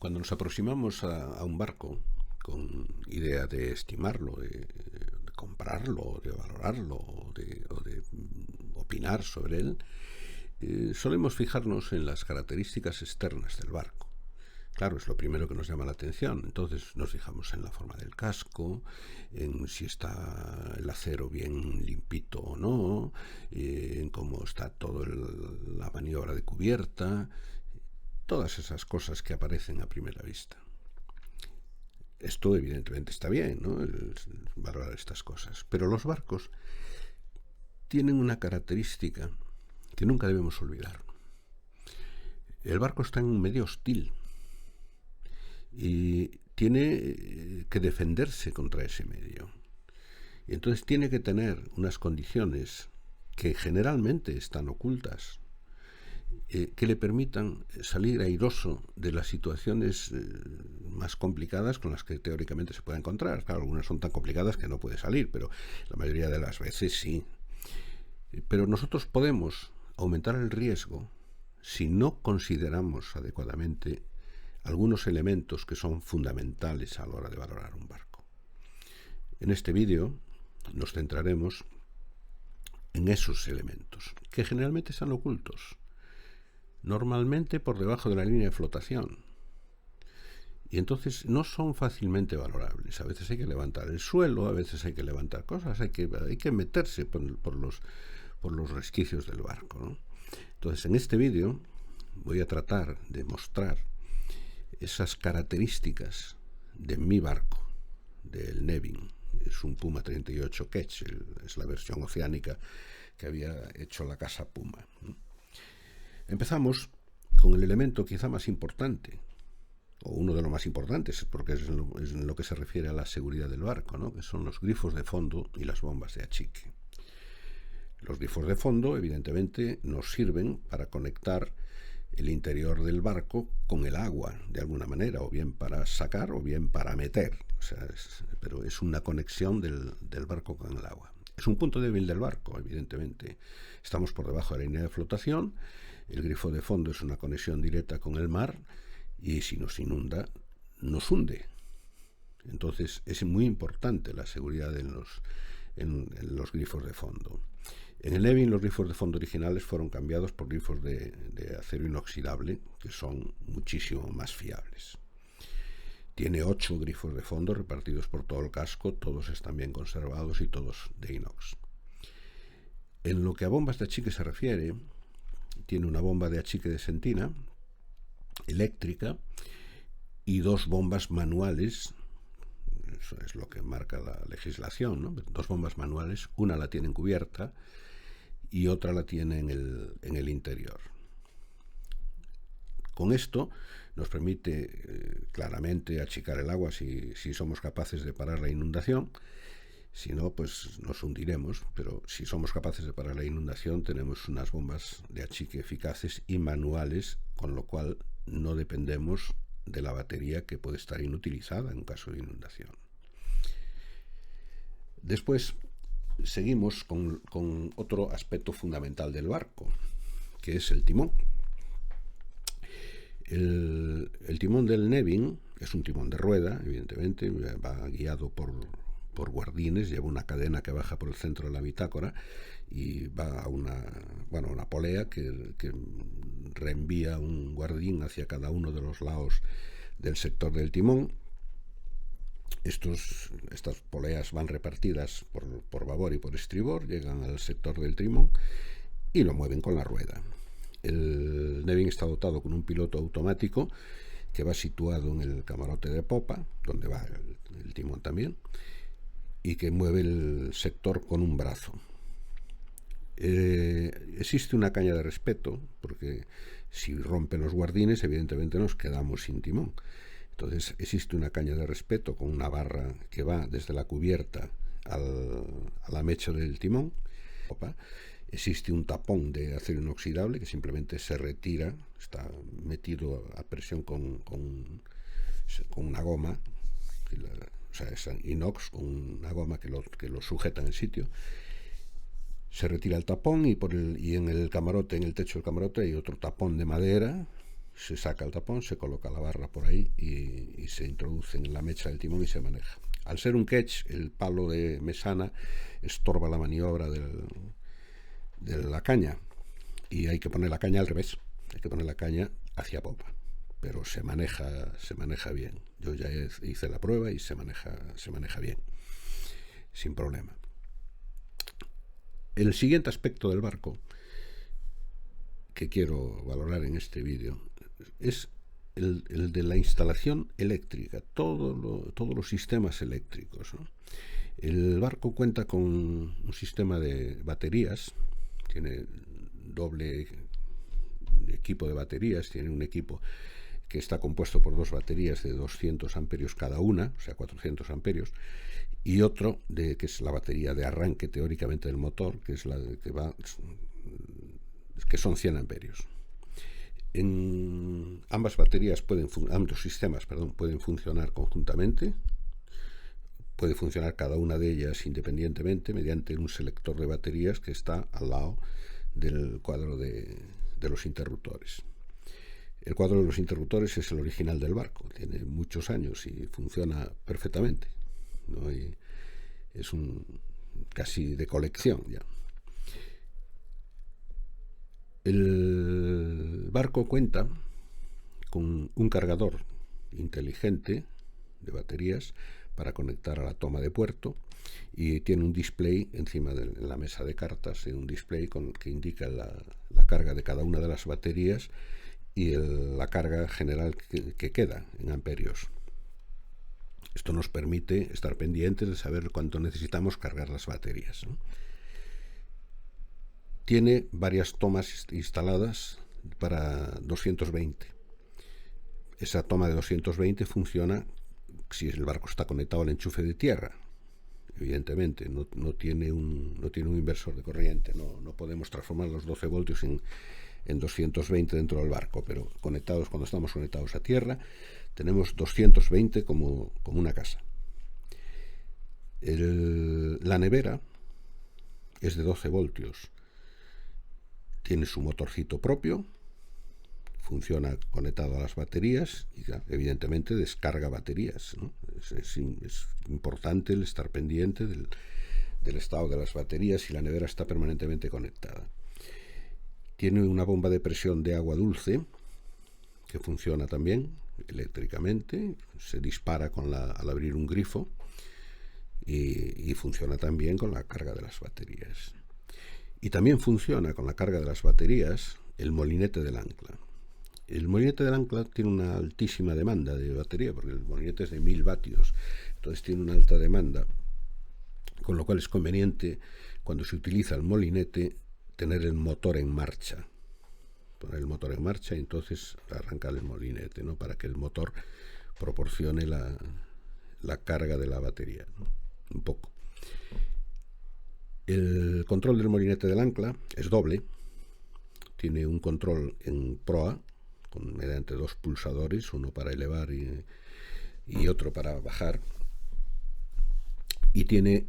Cuando nos aproximamos a un barco con idea de estimarlo, de comprarlo, de valorarlo o de opinar sobre él, solemos fijarnos en las características externas del barco. Claro, es lo primero que nos llama la atención. Entonces nos fijamos en la forma del casco, en si está el acero bien limpito o no, en cómo está toda la maniobra de cubierta, todas esas cosas que aparecen a primera vista. Esto evidentemente está bien, ¿no? El valorar estas cosas. Pero los barcos tienen una característica que nunca debemos olvidar. El barco está en un medio hostil y tiene que defenderse contra ese medio. Y entonces tiene que tener unas condiciones que generalmente están ocultas, que le permitan salir airoso de las situaciones más complicadas con las que teóricamente se puede encontrar. Claro, algunas son tan complicadas que no puede salir, pero la mayoría de las veces sí. Pero nosotros podemos aumentar el riesgo si no consideramos adecuadamente algunos elementos que son fundamentales a la hora de valorar un barco. En este vídeo nos centraremos en esos elementos, que generalmente están ocultos, normalmente por debajo de la línea de flotación, y entonces no son fácilmente valorables. A veces hay que levantar el suelo, a veces hay que levantar cosas, hay que meterse por los resquicios del barco, ¿no? Entonces, en este vídeo voy a tratar de mostrar esas características de mi barco, del Nevin. Es un Puma 38 Ketch, es la versión oceánica que había hecho la casa Puma. Empezamos con el elemento quizá más importante, o uno de los más importantes, porque es en lo que se refiere a la seguridad del barco, ¿no? Que son los grifos de fondo y las bombas de achique. Los grifos de fondo, evidentemente, nos sirven para conectar el interior del barco con el agua, de alguna manera, o bien para sacar o bien para meter. O sea, pero es una conexión del barco con el agua. Es un punto débil del barco, evidentemente. Estamos por debajo de la línea de flotación, el grifo de fondo es una conexión directa con el mar, y si nos inunda, nos hunde. Entonces es muy importante la seguridad en los grifos de fondo. En el Nevin los grifos de fondo originales fueron cambiados por grifos de acero inoxidable, que son muchísimo más fiables. Tiene 8 grifos de fondo repartidos por todo el casco, todos están bien conservados y todos de inox. En lo que a bombas de achique se refiere, tiene una bomba de achique de sentina, eléctrica, y 2 bombas manuales. Eso es lo que marca la legislación, ¿no? 2 bombas manuales, una la tiene cubierta y otra la tiene en el interior. Con esto nos permite claramente achicar el agua si somos capaces de parar la inundación. Si no, pues nos hundiremos, pero si somos capaces de parar la inundación tenemos unas bombas de achique eficaces y manuales, con lo cual no dependemos de la batería, que puede estar inutilizada en un caso de inundación. Después seguimos con otro aspecto fundamental del barco, que es el timón. El timón del Nevin es un timón de rueda, evidentemente, va guiado por guardines, lleva una cadena que baja por el centro de la bitácora y va a una polea que reenvía un guardín hacia cada uno de los lados del sector del timón. Estas poleas van repartidas por babor y por estribor, llegan al sector del timón y lo mueven con la rueda. El Nevin está dotado con un piloto automático que va situado en el camarote de popa, donde va el timón también, y que mueve el sector con un brazo. Existe una caña de respeto, porque si rompen los guardines, evidentemente nos quedamos sin timón. Entonces existe una caña de respeto con una barra que va desde la cubierta a la mecha del timón. Existe un tapón de acero inoxidable que simplemente se retira, está metido a presión con una goma, o sea, es inox con una goma que lo sujeta en el sitio. Se retira el tapón y en el camarote, en el techo del camarote, hay otro tapón de madera se saca el tapón, se coloca la barra por ahí y se introduce en la mecha del timón y se maneja. Al ser un ketch, el palo de mesana estorba la maniobra de la caña y hay que poner la caña al revés, hay que poner la caña hacia popa, pero se maneja bien. Yo ya hice la prueba y se maneja bien, sin problema. El siguiente aspecto del barco que quiero valorar en este vídeo es el de la instalación eléctrica, todos los sistemas eléctricos, ¿no? El barco cuenta con un sistema de baterías, tiene doble equipo de baterías, tiene un equipo que está compuesto por dos baterías de 200 amperios cada una, o sea 400 amperios, y otro que es la batería de arranque teóricamente del motor, que es la que son 100 amperios. Ambas baterías ambos sistemas pueden funcionar conjuntamente. Puede funcionar cada una de ellas independientemente mediante un selector de baterías que está al lado del cuadro de los interruptores. El cuadro de los interruptores es el original del barco, tiene muchos años y funciona perfectamente, ¿no? Y es casi de colección ya. El barco cuenta con un cargador inteligente de baterías para conectar a la toma de puerto y tiene un display encima de la mesa de cartas, un display que indica la carga de cada una de las baterías y la carga general que queda en amperios. Esto nos permite estar pendientes de saber cuánto necesitamos cargar las baterías, ¿no? Tiene varias tomas instaladas para 220. Esa toma de 220 funciona si el barco está conectado al enchufe de tierra. Evidentemente, no tiene un inversor de corriente, no podemos transformar los 12 voltios en 220 dentro del barco, pero cuando estamos conectados a tierra, tenemos 220 como una casa. La nevera es de 12 voltios. Tiene su motorcito propio, funciona conectado a las baterías y evidentemente descarga baterías, ¿no? Es importante el estar pendiente del estado de las baterías y la nevera está permanentemente conectada. Tiene una bomba de presión de agua dulce que funciona también eléctricamente, se dispara al abrir un grifo y funciona también con la carga de las baterías. Y también funciona con la carga de las baterías el molinete del ancla. El molinete del ancla tiene una altísima demanda de batería, porque el molinete es de 1000 vatios, entonces tiene una alta demanda, con lo cual es conveniente, cuando se utiliza el molinete, tener el motor en marcha. Poner el motor en marcha y entonces arrancar el molinete, ¿no? Para que el motor proporcione la carga de la batería, ¿no? Un poco. El control del molinete del ancla es doble. Tiene un control en proa mediante dos pulsadores, uno para elevar y otro para bajar. Y tiene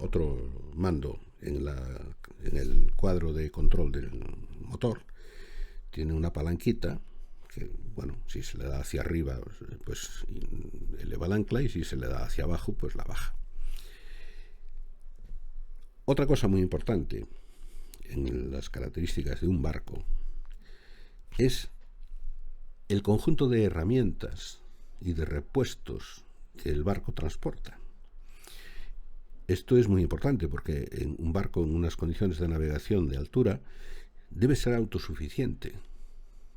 otro mando en el cuadro de control del motor. Tiene una palanquita que, bueno, si se le da hacia arriba, pues eleva el ancla, y si se le da hacia abajo, pues la baja. Otra cosa muy importante en las características de un barco es el conjunto de herramientas y de repuestos que el barco transporta. Esto es muy importante porque en un barco en unas condiciones de navegación de altura debe ser autosuficiente,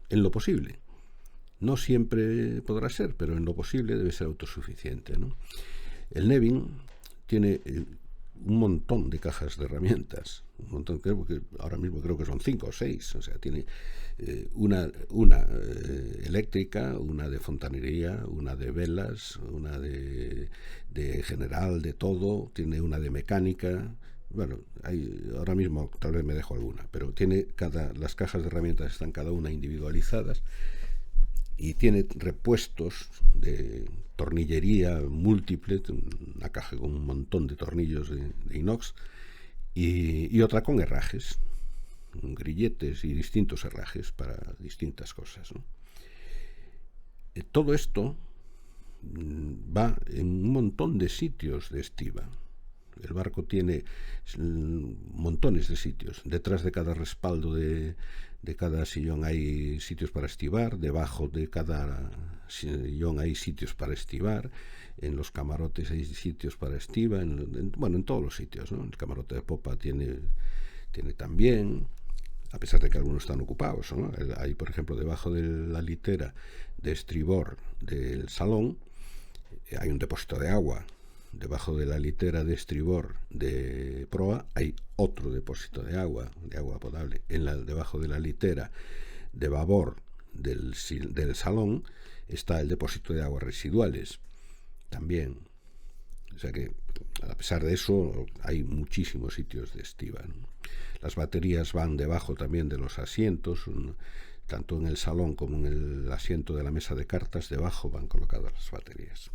en lo posible. No siempre podrá ser, pero en lo posible debe ser autosuficiente, ¿no? El Nevin tiene un montón de cajas de herramientas, un montón, ahora mismo creo que son 5 o 6, o sea, tiene una eléctrica, una de fontanería, una de velas, una de general, de todo, tiene una de mecánica. Bueno, ahora mismo tal vez me dejo alguna, pero las cajas de herramientas están cada una individualizadas y tiene repuestos de tornillería múltiple, una caja con un montón de tornillos de inox y otra con herrajes. grilletes y distintos herrajes para distintas cosas, ¿no? Todo esto va en un montón de sitios de estiba. El barco tiene montones de sitios. Detrás de cada respaldo de cada sillón hay sitios para estibar. Debajo de cada sillón hay sitios para estibar. En los camarotes hay sitios para estiba. En todos los sitios, ¿no? El camarote de popa tiene también, a pesar de que algunos están ocupados, ¿no? Hay, por ejemplo, debajo de la litera de estribor del salón hay un depósito de agua. Debajo de la litera de estribor de proa hay otro depósito de agua potable. Debajo de la litera de babor del salón está el depósito de aguas residuales también. O sea que, a pesar de eso, hay muchísimos sitios de estiba, ¿no? Las baterías van debajo también de los asientos, tanto en el salón como en el asiento de la mesa de cartas, debajo van colocadas las baterías.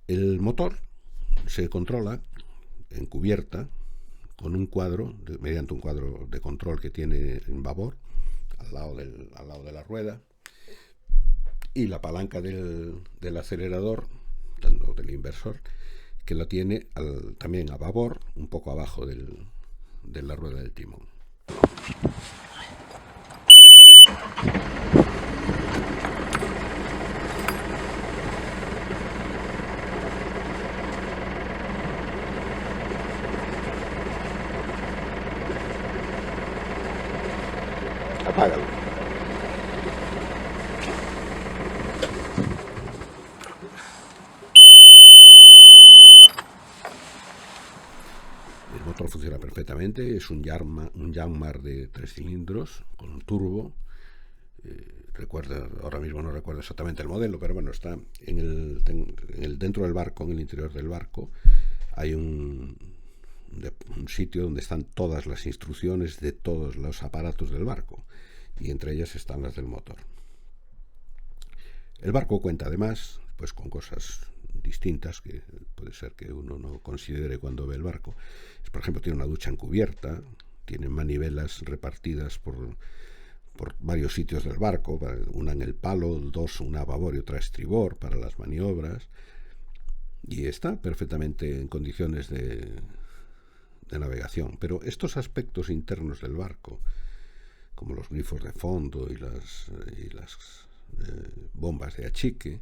El motor se controla en cubierta con un cuadro, mediante un cuadro de control que tiene en babor, al lado de la rueda, y la palanca del acelerador, tanto del inversor, que la tiene también a babor, un poco abajo de la rueda del timón. Apágalo. El motor funciona perfectamente, es un Yanmar de 3 cilindros con un turbo. Ahora mismo no recuerdo exactamente el modelo, pero bueno, está dentro del barco, en el interior del barco, hay un sitio donde están todas las instrucciones de todos los aparatos del barco, y entre ellas están las del motor. El barco cuenta además pues con cosas distintas que puede ser que uno no considere cuando ve el barco. Por ejemplo, tiene una ducha encubierta, tiene manivelas repartidas por varios sitios del barco, una en el palo, una a babor y otra a estribor para las maniobras, y está perfectamente en condiciones de navegación. Pero estos aspectos internos del barco, como los grifos de fondo y las bombas de achique,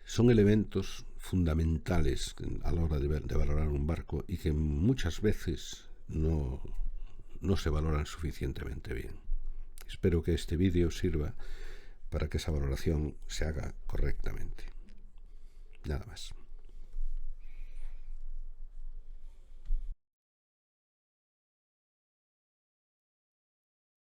son elementos fundamentales a la hora de valorar un barco y que muchas veces no se valoran suficientemente bien. Espero que este vídeo sirva para que esa valoración se haga correctamente. Nada más.